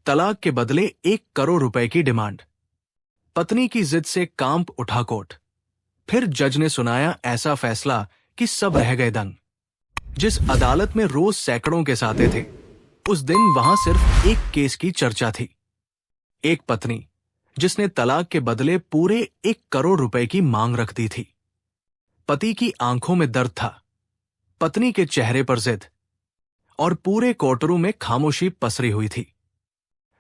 तलाक के बदले 1 करोड़ रुपए की डिमांड। पत्नी की जिद से कांप उठा कोर्ट। फिर जज ने सुनाया ऐसा फैसला कि सब रह गए दंग। जिस अदालत में रोज सैकड़ों केस आते थे, उस दिन वहां सिर्फ एक केस की चर्चा थी। एक पत्नी जिसने तलाक के बदले पूरे 1 करोड़ रुपए की मांग रख दी थी। पति की आंखों में दर्द था, पत्नी के चेहरे पर जिद, और पूरे कोर्टरूम में खामोशी पसरी हुई थी।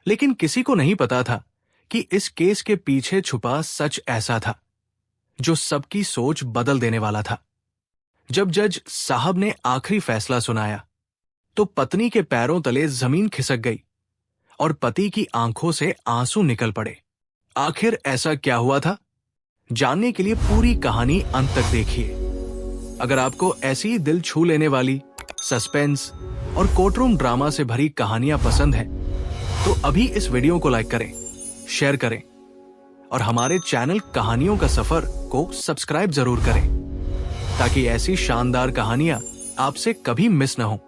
लेकिन किसी को नहीं पता था कि इस केस के पीछे छुपा सच ऐसा था जो सबकी सोच बदल देने वाला था। जब जज साहब ने आखिरी फैसला सुनाया तो पत्नी के पैरों तले जमीन खिसक गई और पति की आंखों से आंसू निकल पड़े। आखिर ऐसा क्या हुआ था? जानने के लिए पूरी कहानी अंत तक देखिए। अगर आपको ऐसी दिल छू लेने वाली सस्पेंस और कोर्टरूम ड्रामा से भरी कहानियां पसंद हैं, तो अभी इस वीडियो को लाइक करें, शेयर करें और हमारे चैनल कहानियों का सफर को सब्सक्राइब जरूर करें, ताकि ऐसी शानदार कहानियां आपसे कभी मिस न हो।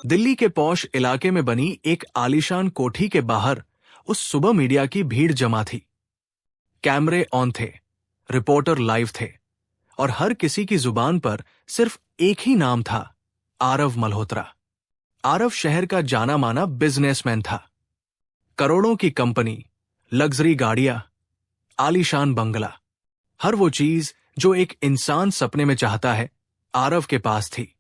दिल्ली के पॉश इलाके में बनी एक आलीशान कोठी के बाहर उस सुबह मीडिया की भीड़ जमा थी। कैमरे ऑन थे, रिपोर्टर लाइव थे और हर किसी की जुबान पर सिर्फ एक ही नाम था, आरव मल्होत्रा। आरव शहर का जाना माना बिजनेसमैन था। करोड़ों की कंपनी, लग्जरी गाड़ियां, आलीशान बंगला, हर वो चीज जो एक इंसान सपने में चाहता है, आरव के पास थी।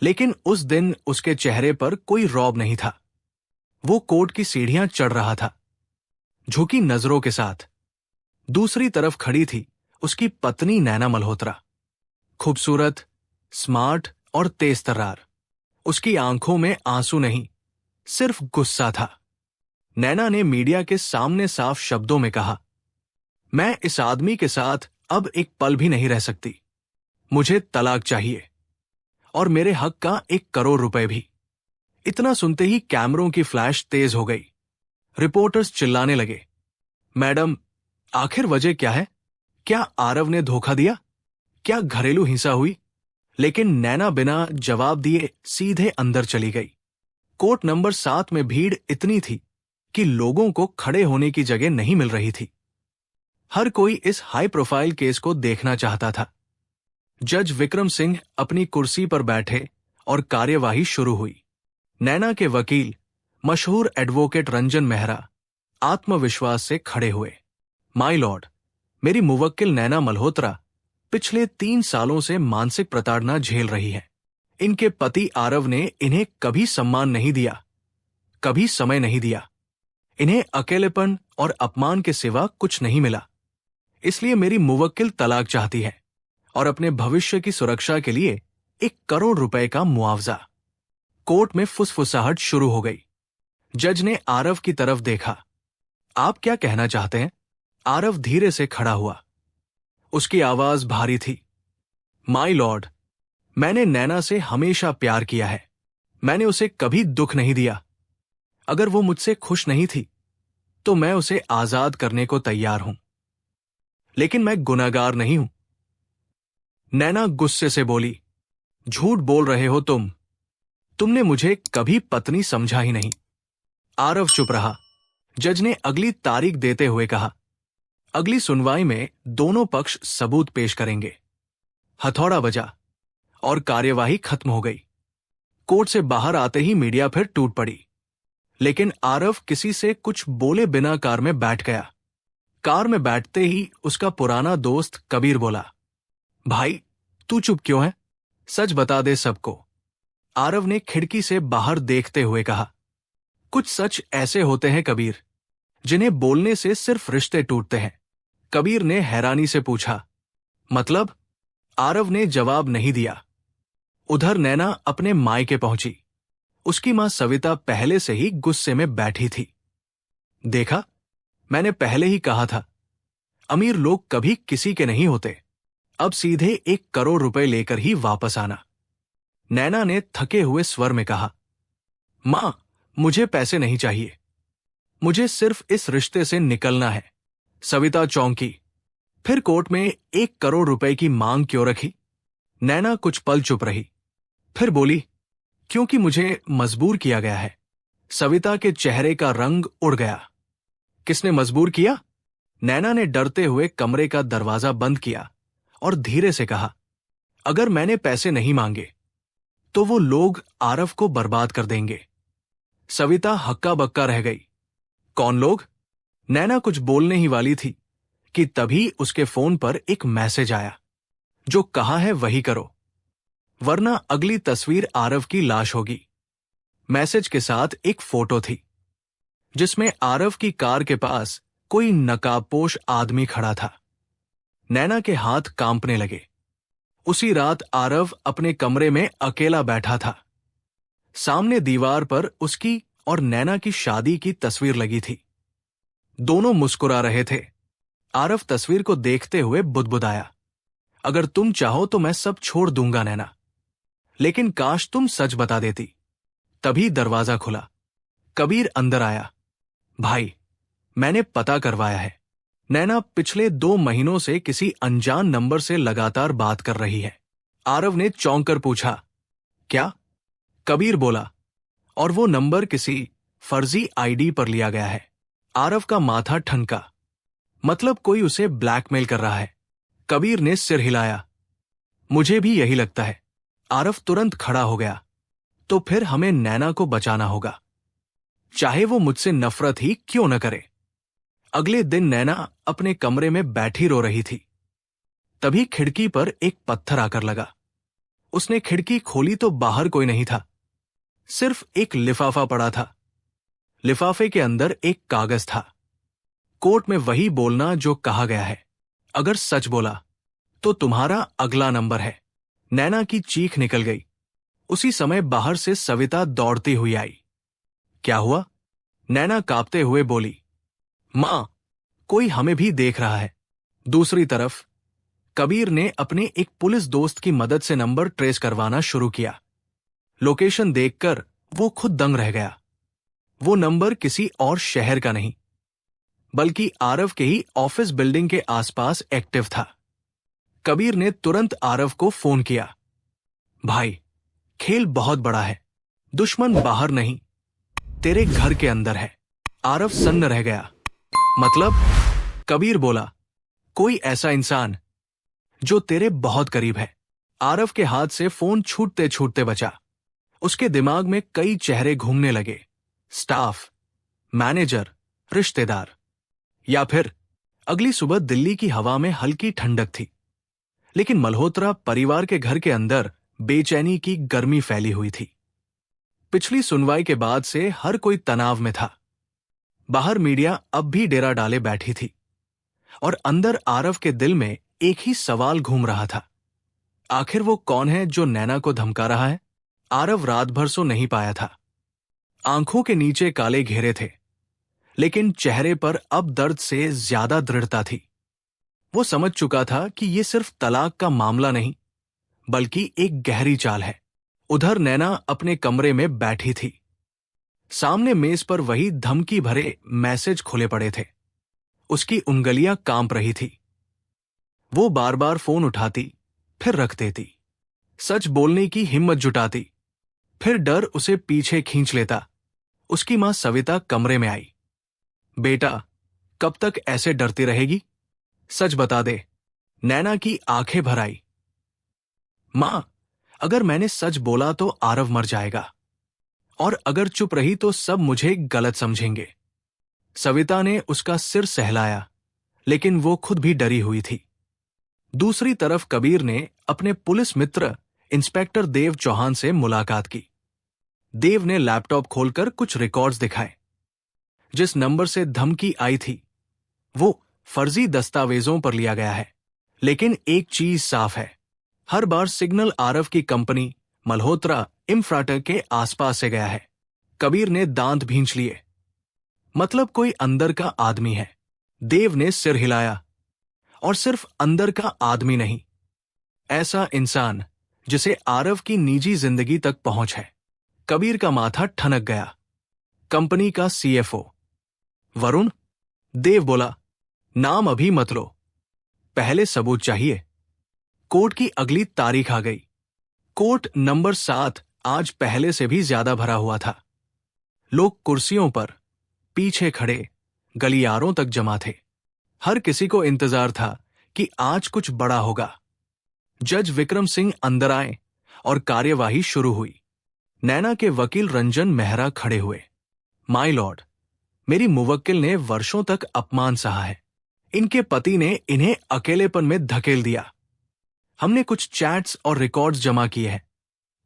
लेकिन उस दिन उसके चेहरे पर कोई रौब नहीं था। वो कोर्ट की सीढ़ियां चढ़ रहा था, झुकी नजरों के साथ। दूसरी तरफ खड़ी थी उसकी पत्नी नैना मल्होत्रा, खूबसूरत, स्मार्ट और तेज तर्रार। उसकी आंखों में आंसू नहीं, सिर्फ गुस्सा था। नैना ने मीडिया के सामने साफ शब्दों में कहा, मैं इस आदमी के साथ अब एक पल भी नहीं रह सकती। मुझे तलाक चाहिए और मेरे हक का 1 करोड़ रुपए भी। इतना सुनते ही कैमरों की फ्लैश तेज हो गई। रिपोर्टर्स चिल्लाने लगे, मैडम, आखिर वजह क्या है? क्या आरव ने धोखा दिया? क्या घरेलू हिंसा हुई? लेकिन नैना बिना जवाब दिए सीधे अंदर चली गई। कोर्ट नंबर 7 में भीड़ इतनी थी कि लोगों को खड़े होने की जगह नहीं मिल रही थी। हर कोई इस हाई प्रोफाइल केस को देखना चाहता था। जज विक्रम सिंह अपनी कुर्सी पर बैठे और कार्यवाही शुरू हुई। नैना के वकील, मशहूर एडवोकेट रंजन मेहरा, आत्मविश्वास से खड़े हुए। माय लॉर्ड, मेरी मुवक्किल नैना मल्होत्रा पिछले 3 सालों से मानसिक प्रताड़ना झेल रही है। इनके पति आरव ने इन्हें कभी सम्मान नहीं दिया, कभी समय नहीं दिया। इन्हें अकेलेपन और अपमान के सिवा कुछ नहीं मिला। इसलिए मेरी मुवक्किल तलाक चाहती है और अपने भविष्य की सुरक्षा के लिए 1 करोड़ रुपए का मुआवजा। कोर्ट में फुसफुसाहट शुरू हो गई। जज ने आरव की तरफ देखा। आप क्या कहना चाहते हैं? आरव धीरे से खड़ा हुआ। उसकी आवाज भारी थी। माय लॉर्ड, मैंने नैना से हमेशा प्यार किया है। मैंने उसे कभी दुख नहीं दिया। अगर वो मुझसे खुश नहीं थी तो मैं उसे आजाद करने को तैयार हूं। लेकिन मैं गुनहगार नहीं हूं। नैना गुस्से से बोली, झूठ बोल रहे हो तुम। तुमने मुझे कभी पत्नी समझा ही नहीं। आरव चुप रहा। जज ने अगली तारीख देते हुए कहा, अगली सुनवाई में दोनों पक्ष सबूत पेश करेंगे। हथौड़ा बजा और कार्यवाही खत्म हो गई। कोर्ट से बाहर आते ही मीडिया फिर टूट पड़ी। लेकिन आरव किसी से कुछ बोले बिना कार में बैठ गया। कार में बैठते ही उसका पुराना दोस्त कबीर बोला, भाई, तू चुप क्यों है? सच बता दे सबको। आरव ने खिड़की से बाहर देखते हुए कहा, कुछ सच ऐसे होते हैं कबीर, जिन्हें बोलने से सिर्फ रिश्ते टूटते हैं। कबीर ने हैरानी से पूछा, मतलब? आरव ने जवाब नहीं दिया। उधर नैना अपने मायके पहुंची। उसकी मां सविता पहले से ही गुस्से में बैठी थी। देखा, मैंने पहले ही कहा था, अमीर लोग कभी किसी के नहीं होते। अब सीधे 1 करोड़ रुपए लेकर ही वापस आना। नैना ने थके हुए स्वर में कहा, मां, मुझे पैसे नहीं चाहिए। मुझे सिर्फ इस रिश्ते से निकलना है। सविता चौंकी। फिर कोर्ट में 1 करोड़ रुपए की मांग क्यों रखी? नैना कुछ पल चुप रही, फिर बोली, क्योंकि मुझे मजबूर किया गया है। सविता के चेहरे का रंग उड़ गया। किसने मजबूर किया? नैना ने डरते हुए कमरे का दरवाजा बंद किया और धीरे से कहा, अगर मैंने पैसे नहीं मांगे तो वो लोग आरव को बर्बाद कर देंगे। सविता हक्का बक्का रह गई। कौन लोग? नैना कुछ बोलने ही वाली थी कि तभी उसके फोन पर एक मैसेज आया, जो कहा है वही करो, वरना अगली तस्वीर आरव की लाश होगी। मैसेज के साथ एक फोटो थी जिसमें आरव की कार के पास कोई नकाबपोश आदमी खड़ा था। नैना के हाथ कांपने लगे। उसी रात आरव अपने कमरे में अकेला बैठा था। सामने दीवार पर उसकी और नैना की शादी की तस्वीर लगी थी। दोनों मुस्कुरा रहे थे। आरव तस्वीर को देखते हुए बुदबुदाया, अगर तुम चाहो तो मैं सब छोड़ दूंगा नैना, लेकिन काश तुम सच बता देती। तभी दरवाजा खुला। कबीर अंदर आया। भाई, मैंने पता करवाया है। नैना पिछले 2 महीनों से किसी अनजान नंबर से लगातार बात कर रही है। आरव ने चौंक कर पूछा, क्या? कबीर बोला, और वो नंबर किसी फर्जी आईडी पर लिया गया है। आरव का माथा ठनका। मतलब कोई उसे ब्लैकमेल कर रहा है। कबीर ने सिर हिलाया। मुझे भी यही लगता है। आरव तुरंत खड़ा हो गया। तो फिर हमें नैना को बचाना होगा, चाहे वो मुझसे नफरत ही क्यों न करे। अगले दिन नैना अपने कमरे में बैठी रो रही थी। तभी खिड़की पर एक पत्थर आकर लगा। उसने खिड़की खोली तो बाहर कोई नहीं था, सिर्फ एक लिफाफा पड़ा था। लिफाफे के अंदर एक कागज था। कोर्ट में वही बोलना जो कहा गया है, अगर सच बोला तो तुम्हारा अगला नंबर है। नैना की चीख निकल गई। उसी समय बाहर से सविता दौड़ती हुई आई। क्या हुआ? नैना कांपते हुए बोली, मां, कोई हमें भी देख रहा है। दूसरी तरफ कबीर ने अपने एक पुलिस दोस्त की मदद से नंबर ट्रेस करवाना शुरू किया। लोकेशन देखकर वो खुद दंग रह गया। वो नंबर किसी और शहर का नहीं, बल्कि आरव के ही ऑफिस बिल्डिंग के आसपास एक्टिव था। कबीर ने तुरंत आरव को फोन किया। भाई, खेल बहुत बड़ा है। दुश्मन बाहर नहीं, तेरे घर के अंदर है। आरव सन्न रह गया। मतलब? कबीर बोला, कोई ऐसा इंसान जो तेरे बहुत करीब है। आरव के हाथ से फोन छूटते छूटते बचा। उसके दिमाग में कई चेहरे घूमने लगे। स्टाफ, मैनेजर, रिश्तेदार, या फिर अगली सुबह दिल्ली की हवा में हल्की ठंडक थी, लेकिन मल्होत्रा परिवार के घर के अंदर बेचैनी की गर्मी फैली हुई थी। पिछली सुनवाई के बाद से हर कोई तनाव में था। बाहर मीडिया अब भी डेरा डाले बैठी थी और अंदर आरव के दिल में एक ही सवाल घूम रहा था, आखिर वो कौन है जो नैना को धमका रहा है? आरव रात भर सो नहीं पाया था। आंखों के नीचे काले घेरे थे, लेकिन चेहरे पर अब दर्द से ज्यादा दृढ़ता थी। वो समझ चुका था कि ये सिर्फ तलाक का मामला नहीं, बल्कि एक गहरी चाल है। उधर नैना अपने कमरे में बैठी थी। सामने मेज पर वही धमकी भरे मैसेज खुले पड़े थे। उसकी उंगलियां कांप रही थी। वो बार बार फोन उठाती, फिर रख देती। सच बोलने की हिम्मत जुटाती, फिर डर उसे पीछे खींच लेता। उसकी मां सविता कमरे में आई। बेटा, कब तक ऐसे डरती रहेगी? सच बता दे। नैना की आंखें भर आई। मां, अगर मैंने सच बोला तो आरव मर जाएगा, और अगर चुप रही तो सब मुझे गलत समझेंगे। सविता ने उसका सिर सहलाया, लेकिन वो खुद भी डरी हुई थी। दूसरी तरफ कबीर ने अपने पुलिस मित्र इंस्पेक्टर देव चौहान से मुलाकात की। देव ने लैपटॉप खोलकर कुछ रिकॉर्ड्स दिखाए। जिस नंबर से धमकी आई थी वो फर्जी दस्तावेजों पर लिया गया है, लेकिन एक चीज साफ है, हर बार सिग्नल आरव की कंपनी मल्होत्रा इंफ्राटेक के आसपास से गया है। कबीर ने दांत भींच लिए। मतलब कोई अंदर का आदमी है। देव ने सिर हिलाया। और सिर्फ अंदर का आदमी नहीं, ऐसा इंसान जिसे आरव की निजी जिंदगी तक पहुंच है। कबीर का माथा ठनक गया। कंपनी का सीएफओ वरुण? देव बोला, नाम अभी मत लो, पहले सबूत चाहिए। कोर्ट की अगली तारीख आ गई। कोर्ट नंबर 7 आज पहले से भी ज्यादा भरा हुआ था, लोग कुर्सियों पर, पीछे खड़े, गलियारों तक जमा थे। हर किसी को इंतजार था कि आज कुछ बड़ा होगा। जज विक्रम सिंह अंदर आए और कार्यवाही शुरू हुई। नैना के वकील रंजन मेहरा खड़े हुए। माय लॉर्ड, मेरी मुवक्किल ने वर्षों तक अपमान सहा है। इनके पति ने इन्हें अकेलेपन में धकेल दिया। हमने कुछ चैट्स और रिकॉर्ड्स जमा किए हैं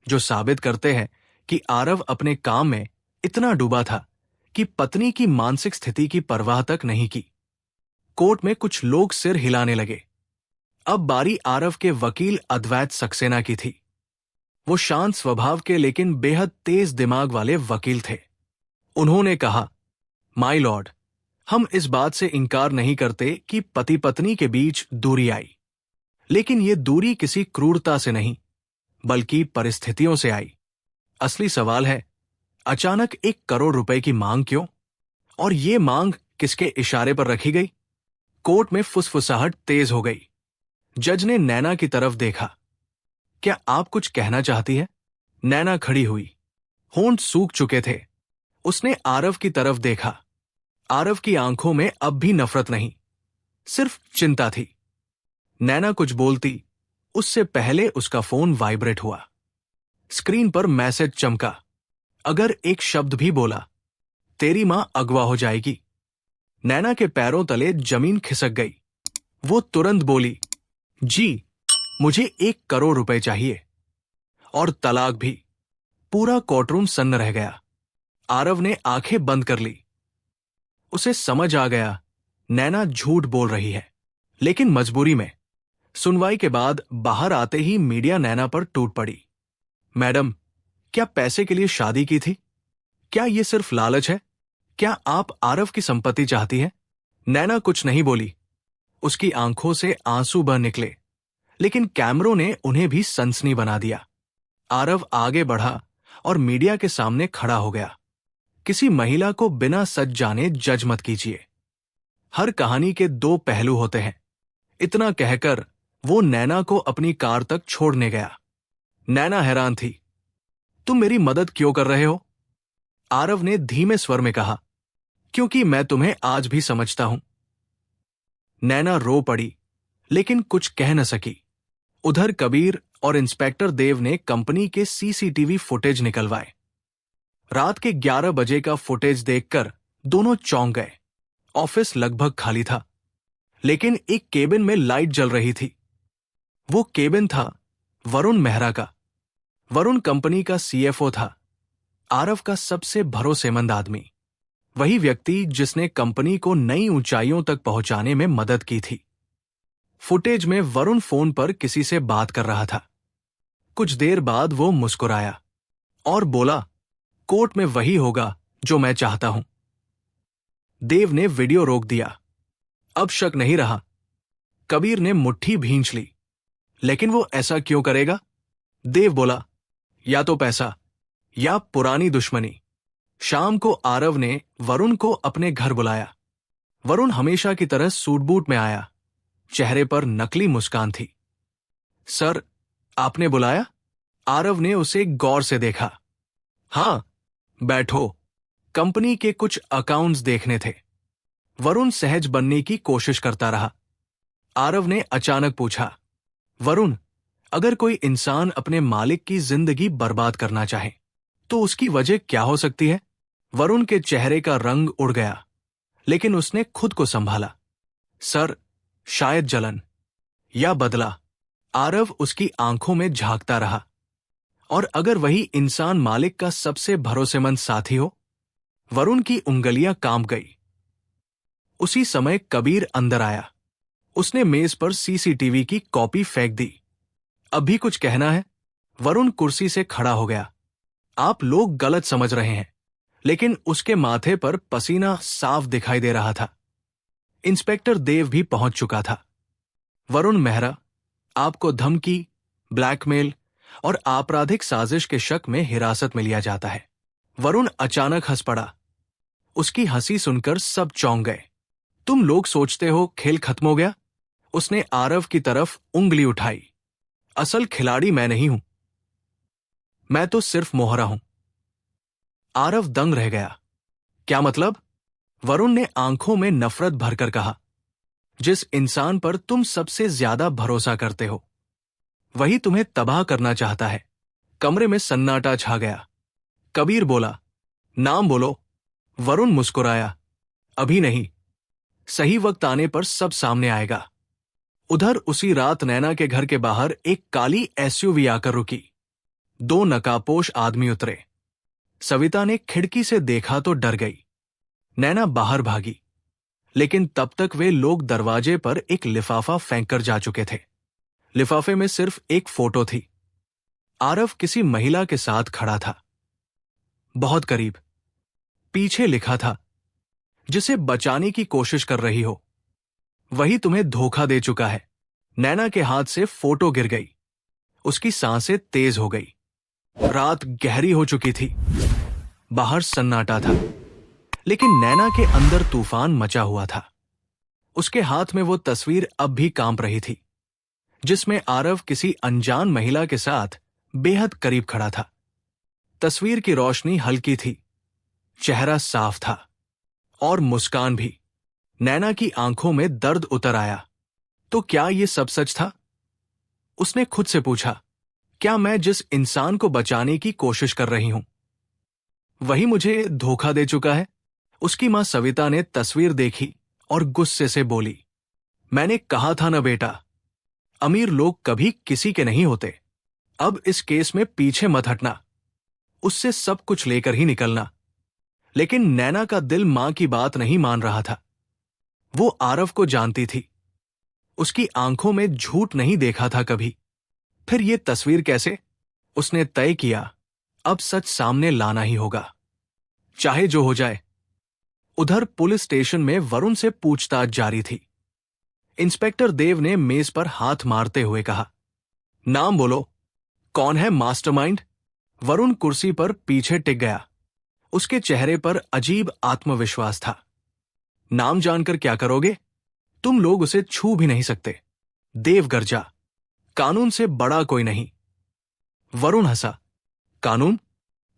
जो साबित करते हैं कि आरव अपने काम में इतना डूबा था कि पत्नी की मानसिक स्थिति की परवाह तक नहीं की। कोर्ट में कुछ लोग सिर हिलाने लगे। अब बारी आरव के वकील अद्वैत सक्सेना की थी। वो शांत स्वभाव के लेकिन बेहद तेज दिमाग वाले वकील थे। उन्होंने कहा, माय लॉर्ड, हम इस बात से इनकार नहीं करते कि पति पत्नी के बीच दूरी आई, लेकिन ये दूरी किसी क्रूरता से नहीं बल्कि परिस्थितियों से आई। असली सवाल है, अचानक 1 करोड़ रुपए की मांग क्यों? और ये मांग किसके इशारे पर रखी गई? कोर्ट में फुसफुसाहट तेज हो गई। जज ने नैना की तरफ देखा। क्या आप कुछ कहना चाहती है? नैना खड़ी हुई। होंठ सूख चुके थे। उसने आरव की तरफ देखा। आरव की आंखों में अब भी नफरत नहीं, सिर्फ चिंता थी। नैना कुछ बोलती, उससे पहले उसका फोन वाइब्रेट हुआ। स्क्रीन पर मैसेज चमका। अगर एक शब्द भी बोला, तेरी मां अगवा हो जाएगी। नैना के पैरों तले जमीन खिसक गई। वो तुरंत बोली, जी, मुझे 1 करोड़ रुपए चाहिए, और तलाक भी। पूरा कोर्टरूम सन्न रह गया। आरव ने आंखें बंद कर ली। उसे समझ आ गया नैना झूठ बोल रही है, लेकिन मजबूरी में। सुनवाई के बाद बाहर आते ही मीडिया नैना पर टूट पड़ी। मैडम, क्या पैसे के लिए शादी की थी? क्या यह सिर्फ लालच है? क्या आप आरव की संपत्ति चाहती हैं? नैना कुछ नहीं बोली। उसकी आंखों से आंसू बह निकले, लेकिन कैमरों ने उन्हें भी सनसनी बना दिया। आरव आगे बढ़ा और मीडिया के सामने खड़ा हो गया। किसी महिला को बिना सच जाने जज मत कीजिए। हर कहानी के 2 पहलू होते हैं। इतना कहकर वो नैना को अपनी कार तक छोड़ने गया। नैना हैरान थी। तुम मेरी मदद क्यों कर रहे हो? आरव ने धीमे स्वर में कहा, क्योंकि मैं तुम्हें आज भी समझता हूं। नैना रो पड़ी, लेकिन कुछ कह न सकी। उधर कबीर और इंस्पेक्टर देव ने कंपनी के सीसीटीवी फुटेज निकलवाए। रात के 11 बजे का फुटेज देखकर दोनों चौंक गए। ऑफिस लगभग खाली था, लेकिन एक केबिन में लाइट जल रही थी। वो केबिन था वरुण मेहरा का। वरुण कंपनी का सीएफओ था, आरव का सबसे भरोसेमंद आदमी। वही व्यक्ति जिसने कंपनी को नई ऊंचाइयों तक पहुंचाने में मदद की थी। फुटेज में वरुण फोन पर किसी से बात कर रहा था। कुछ देर बाद वो मुस्कुराया और बोला, कोर्ट में वही होगा जो मैं चाहता हूं। देव ने वीडियो रोक दिया। अब शक नहीं रहा। कबीर ने मुट्ठी भींच ली। लेकिन वो ऐसा क्यों करेगा? देव बोला, या तो पैसा या पुरानी दुश्मनी। शाम को आरव ने वरुण को अपने घर बुलाया। वरुण हमेशा की तरह सूट बूट में आया। चेहरे पर नकली मुस्कान थी। सर, आपने बुलाया? आरव ने उसे गौर से देखा। हां, बैठो। कंपनी के कुछ अकाउंट्स देखने थे। वरुण सहज बनने की कोशिश करता रहा। आरव ने अचानक पूछा, वरुण, अगर कोई इंसान अपने मालिक की जिंदगी बर्बाद करना चाहे तो उसकी वजह क्या हो सकती है? वरुण के चेहरे का रंग उड़ गया, लेकिन उसने खुद को संभाला। सर, शायद जलन या बदला। आरव उसकी आंखों में झांकता रहा। और अगर वही इंसान मालिक का सबसे भरोसेमंद साथी हो? वरुण की उंगलियां कांप गई। उसी समय कबीर अंदर आया। उसने मेज पर सीसीटीवी की कॉपी फेंक दी। अभी कुछ कहना है? वरुण कुर्सी से खड़ा हो गया। आप लोग गलत समझ रहे हैं, लेकिन उसके माथे पर पसीना साफ दिखाई दे रहा था। इंस्पेक्टर देव भी पहुंच चुका था। वरुण मेहरा, आपको धमकी, ब्लैकमेल और आपराधिक साजिश के शक में हिरासत में लिया जाता है। वरुण अचानक हंस पड़ा। उसकी हंसी सुनकर सब चौंक गए। तुम लोग सोचते हो खेल खत्म हो गया? उसने आरव की तरफ उंगली उठाई। असल खिलाड़ी मैं नहीं हूं, मैं तो सिर्फ मोहरा हूं। आरव दंग रह गया। क्या मतलब? वरुण ने आंखों में नफरत भरकर कहा। जिस इंसान पर तुम सबसे ज्यादा भरोसा करते हो, वही तुम्हें तबाह करना चाहता है। कमरे में सन्नाटा छा गया। कबीर बोला, नाम बोलो। वरुण मुस्कुराया, अभी नहीं, सही वक्त आने पर सब सामने आएगा। उधर उसी रात नैना के घर के बाहर एक काली एसयूवी आकर रुकी। 2 नकाबपोश आदमी उतरे। सविता ने खिड़की से देखा तो डर गई। नैना बाहर भागी, लेकिन तब तक वे लोग दरवाजे पर एक लिफाफा फेंक कर जा चुके थे। लिफाफे में सिर्फ एक फोटो थी। आरव किसी महिला के साथ खड़ा था, बहुत करीब। पीछे लिखा था, जिसे बचाने की कोशिश कर रही हो, वही तुम्हें धोखा दे चुका है। नैना के हाथ से फोटो गिर गई। उसकी सांसें तेज हो गई। रात गहरी हो चुकी थी। बाहर सन्नाटा था, लेकिन नैना के अंदर तूफान मचा हुआ था। उसके हाथ में वो तस्वीर अब भी कांप रही थी, जिसमें आरव किसी अनजान महिला के साथ बेहद करीब खड़ा था। तस्वीर की रोशनी हल्की थी, चेहरा साफ था और मुस्कान भी। नैना की आंखों में दर्द उतर आया। तो क्या ये सब सच था? उसने खुद से पूछा, क्या मैं जिस इंसान को बचाने की कोशिश कर रही हूं, वही मुझे धोखा दे चुका है? उसकी मां सविता ने तस्वीर देखी और गुस्से से बोली, मैंने कहा था ना बेटा, अमीर लोग कभी किसी के नहीं होते। अब इस केस में पीछे मत हटना, उससे सब कुछ लेकर ही निकलना। लेकिन नैना का दिल मां की बात नहीं मान रहा था। वो आरव को जानती थी, उसकी आंखों में झूठ नहीं देखा था कभी। फिर ये तस्वीर कैसे? उसने तय किया, अब सच सामने लाना ही होगा, चाहे जो हो जाए। उधर पुलिस स्टेशन में वरुण से पूछताछ जारी थी। इंस्पेक्टर देव ने मेज पर हाथ मारते हुए कहा, नाम बोलो, कौन है मास्टरमाइंड? वरुण कुर्सी पर पीछे टिक गया। उसके चेहरे पर अजीब आत्मविश्वास था। नाम जानकर क्या करोगे? तुम लोग उसे छू भी नहीं सकते। देव गर्जा, कानून से बड़ा कोई नहीं। वरुण हंसा, कानून?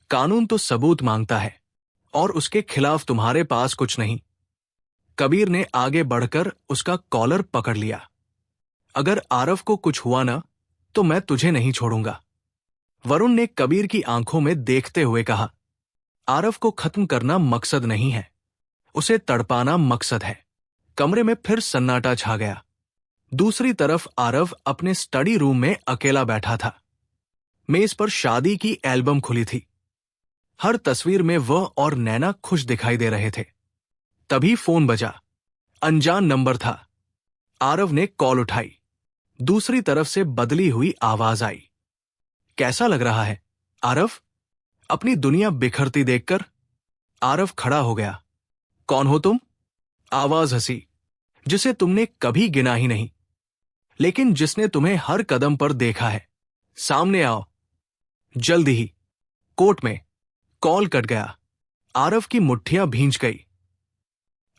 कानून तो सबूत मांगता है, और उसके खिलाफ तुम्हारे पास कुछ नहीं। कबीर ने आगे बढ़कर उसका कॉलर पकड़ लिया। अगर आरव को कुछ हुआ ना, तो मैं तुझे नहीं छोड़ूंगा। वरुण ने कबीर की आंखों में देखते हुए कहा, आरव को खत्म करना मकसद नहीं है, उसे तड़पाना मकसद है। कमरे में फिर सन्नाटा छा गया। दूसरी तरफ आरव अपने स्टडी रूम में अकेला बैठा था। मेज पर शादी की एल्बम खुली थी। हर तस्वीर में वह और नैना खुश दिखाई दे रहे थे। तभी फोन बजा। अनजान नंबर था। आरव ने कॉल उठाई। दूसरी तरफ से बदली हुई आवाज आई, कैसा लग रहा है आरव, अपनी दुनिया बिखरती देखकर? आरव खड़ा हो गया। कौन हो तुम? आवाज हंसी, जिसे तुमने कभी गिना ही नहीं, लेकिन जिसने तुम्हें हर कदम पर देखा है। सामने आओ, जल्दी ही। कोर्ट में। कॉल कट गया। आरव की मुट्ठियां भींच गई।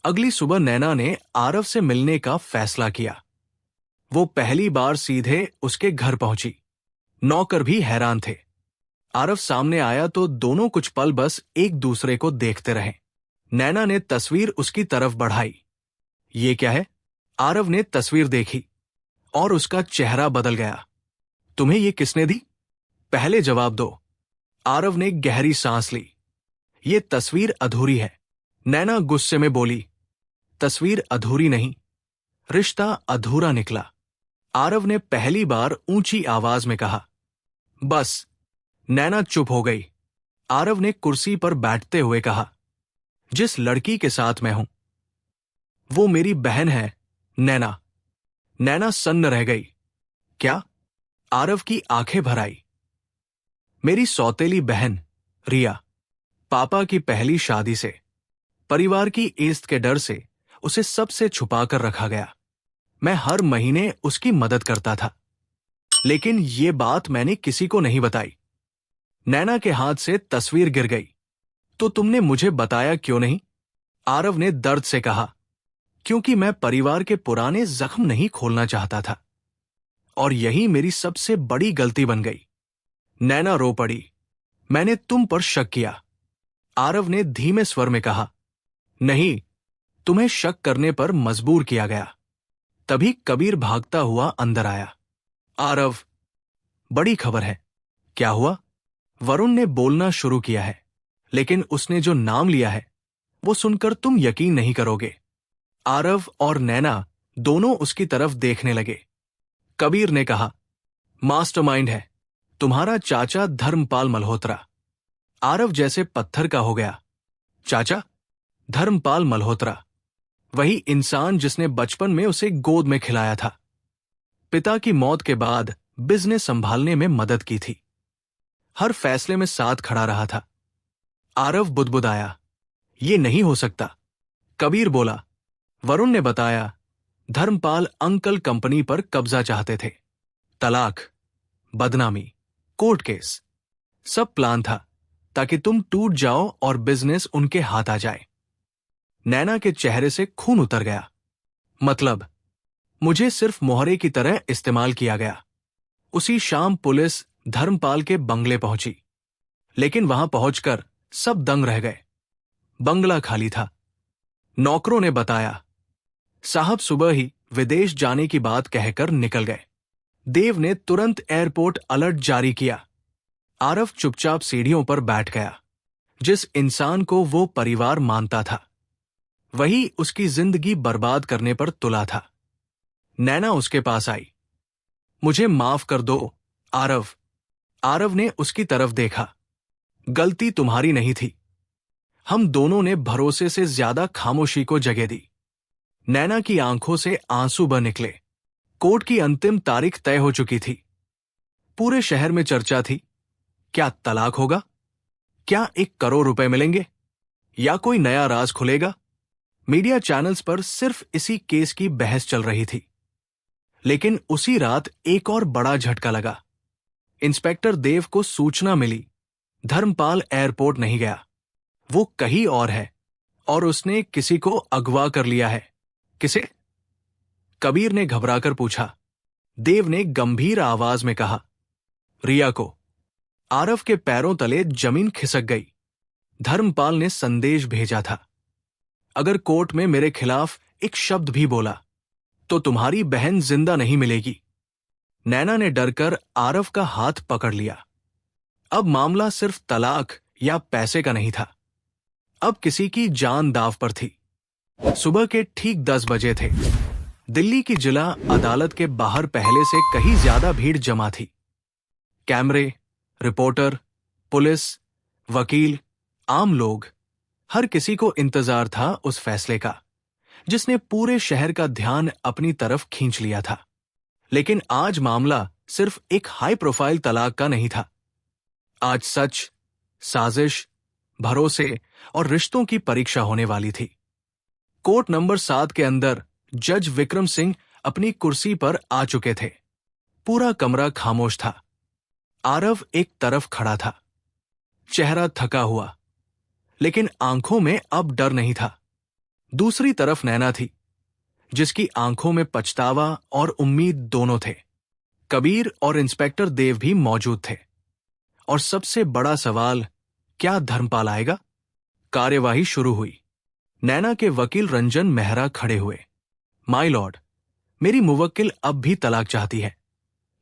अगली सुबह नैना ने आरव से मिलने का फैसला किया। वो पहली बार सीधे उसके घर पहुंची। नौकर भी हैरान थे। आरव सामने आया तो दोनों कुछ पल बस एक दूसरे को देखते रहे। नैना ने तस्वीर उसकी तरफ बढ़ाई। ये क्या है? आरव ने तस्वीर देखी और उसका चेहरा बदल गया। तुम्हें ये किसने दी? पहले जवाब दो। आरव ने गहरी सांस ली। ये तस्वीर अधूरी है। नैना गुस्से में बोली, तस्वीर अधूरी नहीं, रिश्ता अधूरा निकला। आरव ने पहली बार ऊंची आवाज में कहा। बस। नैना चुप हो गई। आरव ने कुर्सी पर बैठते हुए कहा, जिस लड़की के साथ मैं हूं, वो मेरी बहन है नैना। नैना सन्न रह गई। क्या? आरव की आंखें भर आई। मेरी सौतेली बहन रिया। पापा की पहली शादी से, परिवार की इज्जत के डर से उसे सबसे छुपाकर रखा गया। मैं हर महीने उसकी मदद करता था, लेकिन ये बात मैंने किसी को नहीं बताई। नैना के हाथ से तस्वीर गिर गई। तो तुमने मुझे बताया क्यों नहीं? आरव ने दर्द से कहा, क्योंकि मैं परिवार के पुराने जख्म नहीं खोलना चाहता था, और यही मेरी सबसे बड़ी गलती बन गई। नैना रो पड़ी। मैंने तुम पर शक किया। आरव ने धीमे स्वर में कहा, नहीं, तुम्हें शक करने पर मजबूर किया गया। तभी कबीर भागता हुआ अंदर आया। आरव, बड़ी खबर है। क्या हुआ? वरुण ने बोलना शुरू किया है, लेकिन उसने जो नाम लिया है वो सुनकर तुम यकीन नहीं करोगे। आरव और नैना दोनों उसकी तरफ देखने लगे। कबीर ने कहा, मास्टरमाइंड है, तुम्हारा चाचा धर्मपाल मल्होत्रा। आरव जैसे पत्थर का हो गया। चाचा? धर्मपाल मल्होत्रा, वही इंसान जिसने बचपन में उसे गोद में खिलाया था, पिता की मौत के बाद बिजनेस संभालने में मदद की थी, हर फैसले में साथ खड़ा रहा था। आरव बुदबुदाया, ये नहीं हो सकता। कबीर बोला, वरुण ने बताया, धर्मपाल अंकल कंपनी पर कब्जा चाहते थे। तलाक, बदनामी, कोर्ट केस, सब प्लान था ताकि तुम टूट जाओ और बिजनेस उनके हाथ आ जाए। नैना के चेहरे से खून उतर गया। मतलब, मुझे सिर्फ मोहरे की तरह इस्तेमाल किया गया। उसी शाम पुलिस धर्मपाल के बंगले पहुंची, लेकिन वहां पहुंचकर सब दंग रह गए। बंगला खाली था। नौकरों ने बताया, साहब सुबह ही विदेश जाने की बात कहकर निकल गए। देव ने तुरंत एयरपोर्ट अलर्ट जारी किया। आरव चुपचाप सीढ़ियों पर बैठ गया। जिस इंसान को वो परिवार मानता था, वही उसकी जिंदगी बर्बाद करने पर तुला था। नैना उसके पास आई। मुझे माफ कर दो, आरव। आरव ने उसकी तरफ देखा। गलती तुम्हारी नहीं थी, हम दोनों ने भरोसे से ज्यादा खामोशी को जगह दी। नैना की आंखों से आंसू बह निकले। कोर्ट की अंतिम तारीख तय हो चुकी थी। पूरे शहर में चर्चा थी, क्या तलाक होगा? क्या 1 करोड़ रुपए मिलेंगे? या कोई नया राज खुलेगा? मीडिया चैनल्स पर सिर्फ इसी केस की बहस चल रही थी। लेकिन उसी रात एक और बड़ा झटका लगा। इंस्पेक्टर देव को सूचना मिली, धर्मपाल एयरपोर्ट नहीं गया, वो कहीं और है, और उसने किसी को अगवा कर लिया है। किसे? कबीर ने घबराकर पूछा। देव ने गंभीर आवाज में कहा, रिया को। आरव के पैरों तले जमीन खिसक गई। धर्मपाल ने संदेश भेजा था, अगर कोर्ट में मेरे खिलाफ एक शब्द भी बोला तो तुम्हारी बहन जिंदा नहीं मिलेगी। नैना ने डरकर आरव का हाथ पकड़ लिया। अब मामला सिर्फ तलाक या पैसे का नहीं था, अब किसी की जान दांव पर थी। सुबह के ठीक 10 बजे थे। दिल्ली की जिला अदालत के बाहर पहले से कहीं ज्यादा भीड़ जमा थी। कैमरे, रिपोर्टर, पुलिस, वकील, आम लोग, हर किसी को इंतजार था उस फैसले का जिसने पूरे शहर का ध्यान अपनी तरफ खींच लिया था। लेकिन आज मामला सिर्फ एक हाई प्रोफाइल तलाक का नहीं था। आज सच, साजिश, भरोसे और रिश्तों की परीक्षा होने वाली थी। कोर्ट नंबर 7 के अंदर जज विक्रम सिंह अपनी कुर्सी पर आ चुके थे। पूरा कमरा खामोश था। आरव एक तरफ खड़ा था, चेहरा थका हुआ, लेकिन आंखों में अब डर नहीं था। दूसरी तरफ नैना थी, जिसकी आंखों में पछतावा और उम्मीद दोनों थे। कबीर और इंस्पेक्टर देव भी मौजूद थे। और सबसे बड़ा सवाल, क्या धर्मपाल आएगा? कार्यवाही शुरू हुई। नैना के वकील रंजन मेहरा खड़े हुए। माय लॉर्ड, मेरी मुवक्किल अब भी तलाक चाहती है,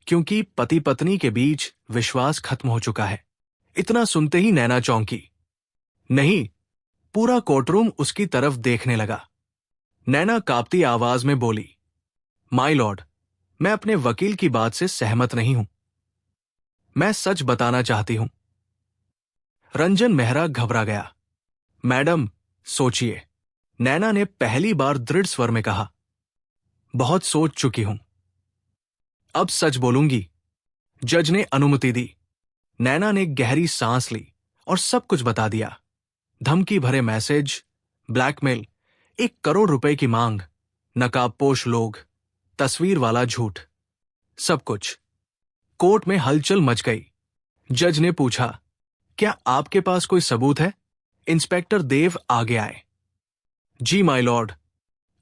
क्योंकि पति पत्नी के बीच विश्वास खत्म हो चुका है। इतना सुनते ही नैना चौंकी। नहीं, पूरा कोर्टरूम उसकी तरफ देखने लगा। नैना कांपती आवाज में बोली, माय लॉर्ड, मैं अपने वकील की बात से सहमत नहीं हूं। मैं सच बताना चाहती हूं। रंजन मेहरा घबरा गया। मैडम, सोचिए, नैना ने पहली बार दृढ़ स्वर में कहा। बहुत सोच चुकी हूं, अब सच बोलूंगी। जज ने अनुमति दी। नैना ने गहरी सांस ली और सब कुछ बता दिया। धमकी भरे मैसेज, ब्लैकमेल, 1 करोड़ रुपए की मांग, नकाबपोश लोग, तस्वीर वाला झूठ, सब कुछ। कोर्ट में हलचल मच गई। जज ने पूछा, क्या आपके पास कोई सबूत है? इंस्पेक्टर देव आगे आए। जी my lord,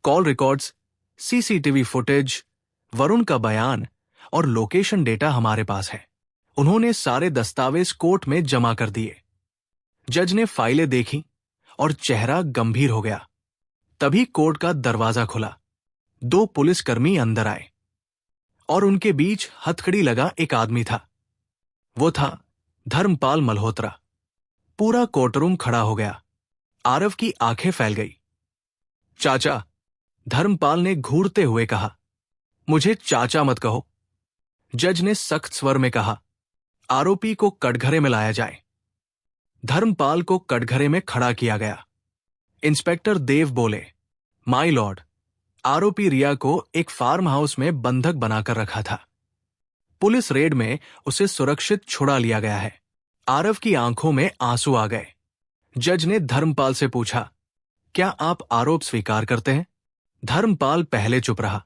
call records, CCTV footage, Varun का बयान और लोकेशन डेटा हमारे पास है। उन्होंने सारे दस्तावेज कोर्ट में जमा कर दिए। जज ने फाइलें देखी और चेहरा गंभीर हो गया। तभी कोर्ट का दरवाजा खुला। 2 पुलिसकर्मी अंदर आए और उनके बीच हथकड़ी लगा एक आदमी था। वो था धर्मपाल मल्होत्रा। पूरा कोर्टरूम खड़ा हो गया। आरव की आंखें फैल गई। चाचा, धर्मपाल ने घूरते हुए कहा। मुझे चाचा मत कहो, जज ने सख्त स्वर में कहा। आरोपी को कटघरे में लाया जाए। धर्मपाल को कटघरे में खड़ा किया गया। इंस्पेक्टर देव बोले, माय लॉर्ड, आरोपी रिया को एक फार्म हाउस में बंधक बनाकर रखा था। पुलिस रेड में उसे सुरक्षित छुड़ा लिया गया है। आरव की आंखों में आंसू आ गए। जज ने धर्मपाल से पूछा, क्या आप आरोप स्वीकार करते हैं? धर्मपाल पहले चुप रहा,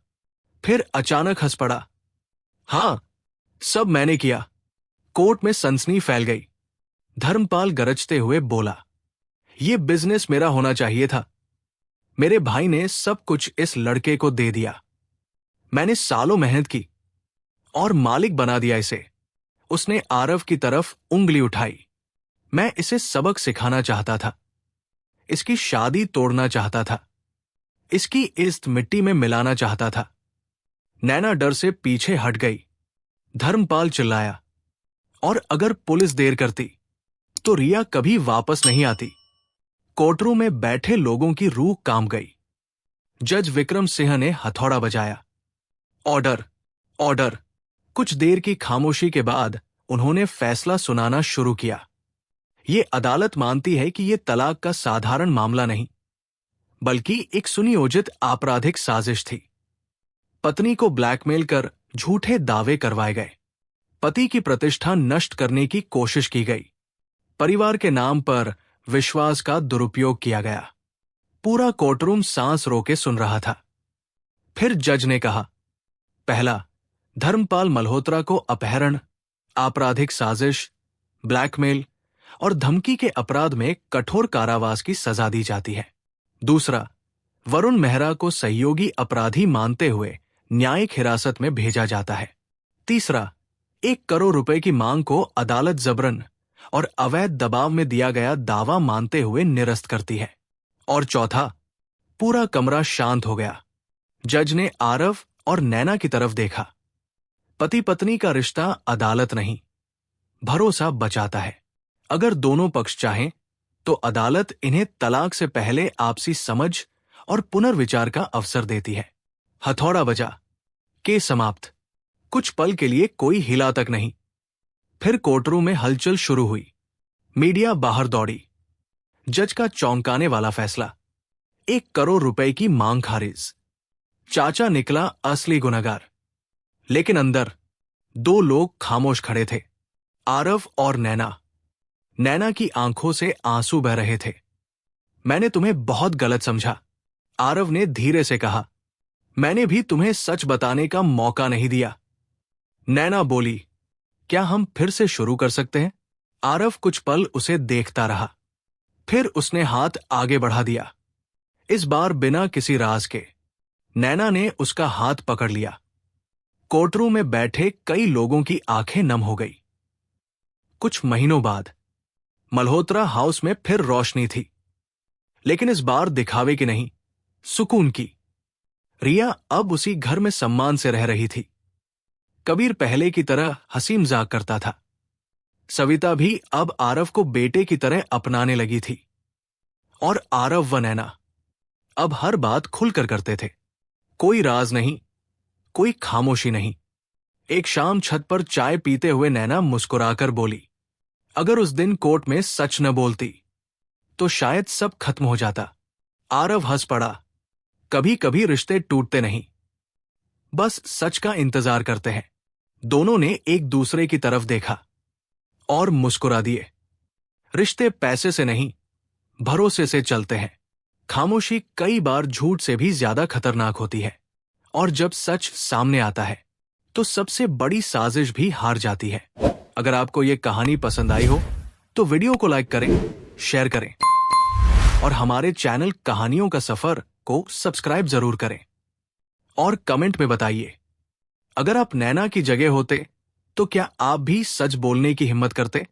फिर अचानक हंस पड़ा। हां, सब मैंने किया। कोर्ट में सनसनी फैल गई। धर्मपाल गरजते हुए बोला, यह बिजनेस मेरा होना चाहिए था। मेरे भाई ने सब कुछ इस लड़के को दे दिया। मैंने सालों मेहनत की और मालिक बना दिया इसे। उसने आरव की तरफ उंगली उठाई। मैं इसे सबक सिखाना चाहता था, इसकी शादी तोड़ना चाहता था, इसकी इज्जत मिट्टी में मिलाना चाहता था। नैना डर से पीछे हट गई। धर्मपाल चिल्लाया, और अगर पुलिस देर करती तो रिया कभी वापस नहीं आती। कोर्टरूम में बैठे लोगों की रूह कांप गई। जज विक्रम सिंह ने हथौड़ा बजाया। Order, order. कुछ देर की खामोशी के बाद उन्होंने फैसला सुनाना शुरू किया। ये अदालत मानती है कि यह तलाक का साधारण मामला नहीं, बल्कि एक सुनियोजित आपराधिक साजिश थी। पत्नी को ब्लैकमेल कर झूठे दावे करवाए गए। पति की प्रतिष्ठा नष्ट करने की कोशिश की गई। परिवार के नाम पर विश्वास का दुरुपयोग किया गया। पूरा कोर्टरूम सांस रोके सुन रहा था। फिर जज ने कहा, पहला, धर्मपाल मल्होत्रा को अपहरण, आपराधिक साजिश, ब्लैकमेल और धमकी के अपराध में कठोर कारावास की सजा दी जाती है। दूसरा, वरुण मेहरा को सहयोगी अपराधी मानते हुए न्यायिक हिरासत में भेजा जाता है। तीसरा, 1 करोड़ रुपए की मांग को अदालत जबरन और अवैध दबाव में दिया गया दावा मानते हुए निरस्त करती है। और चौथा, पूरा कमरा शांत हो गया। जज ने आरव और नैना की तरफ देखा। पति पत्नी का रिश्ता अदालत नहीं, भरोसा बचाता है। अगर दोनों पक्ष चाहें तो अदालत इन्हें तलाक से पहले आपसी समझ और पुनर्विचार का अवसर देती है। हथौड़ा बजा, केस समाप्त। कुछ पल के लिए कोई हिला तक नहीं। फिर कोर्टरूम में हलचल शुरू हुई। मीडिया बाहर दौड़ी। जज का चौंकाने वाला फैसला, 1 करोड़ रुपए की मांग खारिज। चाचा निकला असली गुनहगार। लेकिन अंदर 2 लोग खामोश खड़े थे, आरव और नैना। नैना की आंखों से आंसू बह रहे थे। मैंने तुम्हें बहुत गलत समझा, आरव ने धीरे से कहा। मैंने भी तुम्हें सच बताने का मौका नहीं दिया। नैना बोली, क्या हम फिर से शुरू कर सकते हैं? आरव कुछ पल उसे देखता रहा, फिर उसने हाथ आगे बढ़ा दिया। इस बार बिना किसी राज के। नैना ने उसका हाथ पकड़ लिया। कोर्टरूम में बैठे कई लोगों की आंखें नम हो गई। कुछ महीनों बाद मल्होत्रा हाउस में फिर रोशनी थी, लेकिन इस बार दिखावे की नहीं, सुकून की। रिया अब उसी घर में सम्मान से रह रही थी। कबीर पहले की तरह हंसी मजाक करता था। सविता भी अब आरव को बेटे की तरह अपनाने लगी थी। और आरव व नैना अब हर बात खुलकर करते थे। कोई राज नहीं, कोई खामोशी नहीं। एक शाम छत पर चाय पीते हुए नैना मुस्कुराकर बोली, अगर उस दिन कोर्ट में सच न बोलती तो शायद सब खत्म हो जाता। आरव हंस पड़ा। कभी कभी रिश्ते टूटते नहीं, बस सच का इंतजार करते हैं। दोनों ने एक दूसरे की तरफ देखा और मुस्कुरा दिए। रिश्ते पैसे से नहीं, भरोसे से चलते हैं। खामोशी कई बार झूठ से भी ज्यादा खतरनाक होती है, और जब सच सामने आता है तो सबसे बड़ी साजिश भी हार जाती है। अगर आपको यह कहानी पसंद आई हो तो वीडियो को लाइक करें, शेयर करें और हमारे चैनल कहानियों का सफर को सब्सक्राइब जरूर करें। और कमेंट में बताइए, अगर आप नैना की जगह होते तो क्या आप भी सच बोलने की हिम्मत करते?